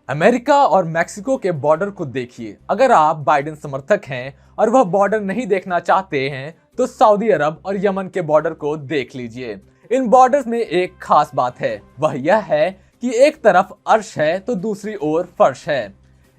America और Mexico के border को देखिए। अगर आप बाइडेन समर्थक हैं और वह बॉर्डर नहीं देखना चाहते हैं तो सऊदी अरब और यमन के बॉर्डर को देख लीजिए। इन बॉर्डर्स में एक खास बात है, वह यह है कि एक तरफ अर्श है तो दूसरी ओर फर्श है।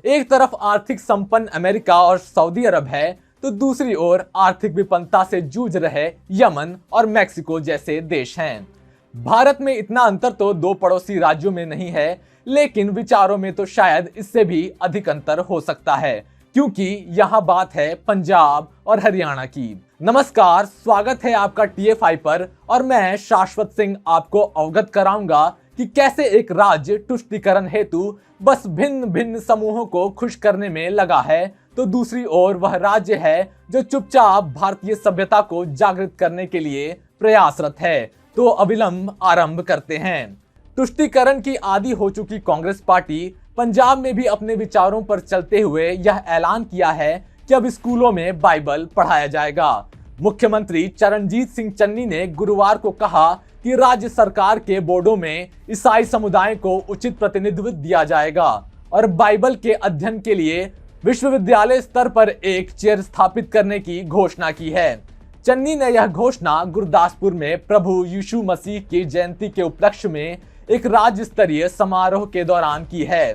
एक तरफ आर्थिक संपन्न अमेरिका और सऊदी अरब है तो दूसरी ओर आर्थिक विपन्नता से जूझ रहे यमन और मैक्सिको जैसे देश हैं। भारत में इतना अंतर तो दो पड़ोसी राज्यों में नहीं है, लेकिन विचारों में तो शायद इससे भी अधिक अंतर हो सकता है, क्योंकि यहाँ बात है पंजाब और हरियाणा की। नमस्कार, स्वागत है आपका TFI पर और मैं शाश्वत सिंह आपको अवगत कराऊंगा कि कैसे एक राज्य तुष्टीकरण हेतु बस भिन्न भिन्न समूहों को खुश करने में लगा है तो दूसरी ओर वह राज्य है जो चुपचाप भारतीय सभ्यता को जागृत करने के लिए प्रयासरत है। तो अविलंब आरंभ करते हैं। तुष्टीकरण की आदी हो चुकी कांग्रेस पार्टी पंजाब में भी अपने विचारों पर चलते हुए यह ऐलान किया है कि अब स्कूलों में बाइबल पढ़ाया जाएगा। मुख्यमंत्री चरणजीत सिंह चन्नी ने गुरुवार को कहा कि राज्य सरकार के बोर्डों में ईसाई समुदाय को उचित प्रतिनिधित्व दिया जाएगा और बाइबल के अध्ययन के लिए विश्वविद्यालय स्तर पर एक चेयर स्थापित करने की घोषणा की है। चन्नी ने यह घोषणा गुरदासपुर में प्रभु यीशु मसीह की जयंती के उपलक्ष्य में एक राज्य स्तरीय समारोह के दौरान की है।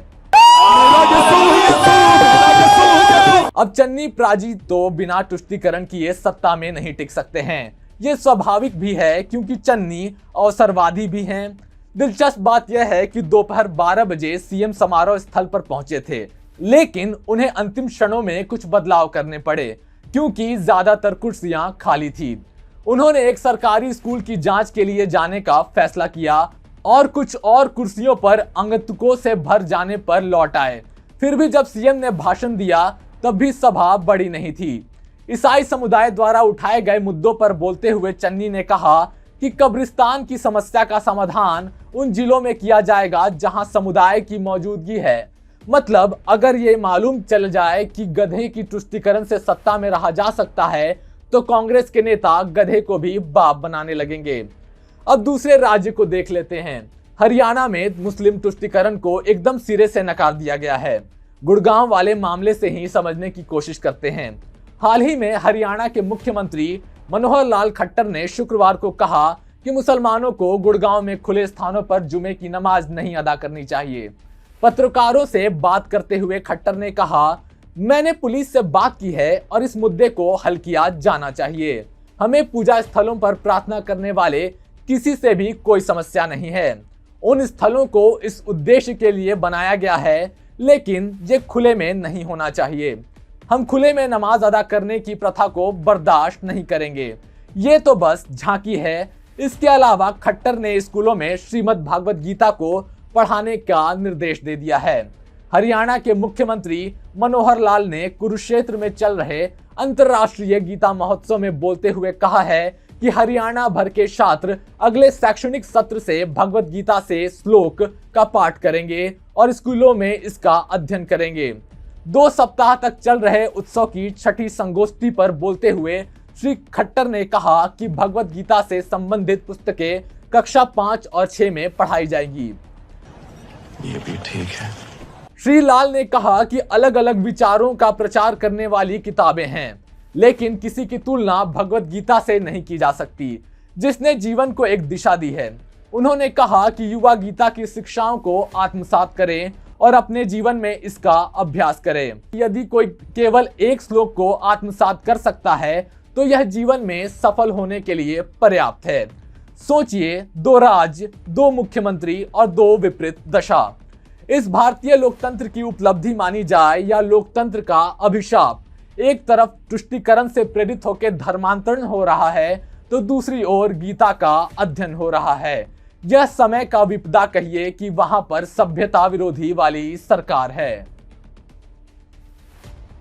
अब चन्नी प्राजी तो बिना तुष्टीकरण किए सत्ता में नहीं टिक सकते हैं। ये स्वाभाविक भी है क्योंकि चन्नी अवसरवादी भी हैं। दिलचस्प बात यह है कि दोपहर 12 बजे सीएम समारोह स्थल पर पहुंचे थे, लेकिन उन्हें अंतिम क्षणों में कुछ बदलाव करने पड़े क्योंकि ज्यादातर कुर्सियां खाली थी। उन्होंने एक सरकारी स्कूल की जांच के लिए जाने का फैसला किया और कुछ और कुर्सियों पर आगंतुकों से भर जाने पर लौट आए। फिर भी जब सीएम ने भाषण दिया तब भी सभा बड़ी नहीं थी। ईसाई समुदाय द्वारा उठाए गए मुद्दों पर बोलते हुए चन्नी ने कहा कि कब्रिस्तान की समस्या का समाधान उन जिलों में किया जाएगा जहां समुदाय की मौजूदगी है। मतलब अगर ये मालूम चल जाए कि गधे की तुष्टीकरण से सत्ता में रहा जा सकता है तो कांग्रेस के नेता गधे को भी बाप बनाने लगेंगे। अब दूसरे राज्य को देख लेते हैं। हरियाणा में मुस्लिम तुष्टीकरण को एकदम सिरे से नकार दिया गया है। गुड़गांव वाले मामले से ही समझने की कोशिश करते हैं। हाल ही में हरियाणा के मुख्यमंत्री मनोहर लाल खट्टर ने शुक्रवार को कहा कि मुसलमानों को गुड़गांव में खुले स्थानों पर जुमे की नमाज नहीं अदा करनी चाहिए। पत्रकारों से बात करते हुए खट्टर ने कहा, मैंने पुलिस से बात की है और इस मुद्दे को हल किया जाना चाहिए। हमें पूजा स्थलों पर प्रार्थना करने वाले किसी से भी कोई समस्या नहीं है। उन स्थलों को इस उद्देश्य के लिए बनाया गया है, लेकिन ये खुले में नहीं होना चाहिए। हम खुले में नमाज अदा करने की प्रथा को बर्दाश्त नहीं करेंगे। ये तो बस झांकी है। इसके अलावा खट्टर ने स्कूलों में श्रीमद् भागवत गीता को पढ़ाने का निर्देश दे दिया है। हरियाणा के मुख्यमंत्री मनोहर लाल ने कुरुक्षेत्र में चल रहे अंतर्राष्ट्रीय गीता महोत्सव में बोलते हुए कहा है कि हरियाणा भर के छात्र अगले शैक्षणिक सत्र से भगवत गीता से श्लोक का पाठ करेंगे और स्कूलों में इसका अध्ययन करेंगे। 2 सप्ताह तक चल रहे उत्सव की छठी संगोष्ठी पर बोलते हुए श्री खट्टर ने कहा कि भगवत गीता से संबंधित पुस्तकें कक्षा 5 और 6 में पढ़ाई जाएगी। ये भी ठीक है। श्री लाल ने कहा कि अलग अलग विचारों का प्रचार करने वाली किताबें हैं, लेकिन किसी की तुलना भगवत गीता से नहीं की जा सकती, जिसने जीवन को एक दिशा दी है। उन्होंने कहा कि युवा गीता की शिक्षाओं को आत्मसात करें और अपने जीवन में इसका अभ्यास करें। यदि कोई केवल एक श्लोक को आत्मसात कर सकता है तो यह जीवन में सफल होने के लिए पर्याप्त है। सोचिए, 2 राज्य, 2 मुख्यमंत्री और 2 विपरीत दशा। इस भारतीय लोकतंत्र की उपलब्धि मानी जाए या लोकतंत्र का अभिशाप। एक तरफ तुष्टीकरण से प्रेरित होकर धर्मांतरण हो रहा है तो दूसरी ओर गीता का अध्ययन हो रहा है। यह समय का विपदा कहिए कि वहां पर सभ्यता विरोधी वाली सरकार है।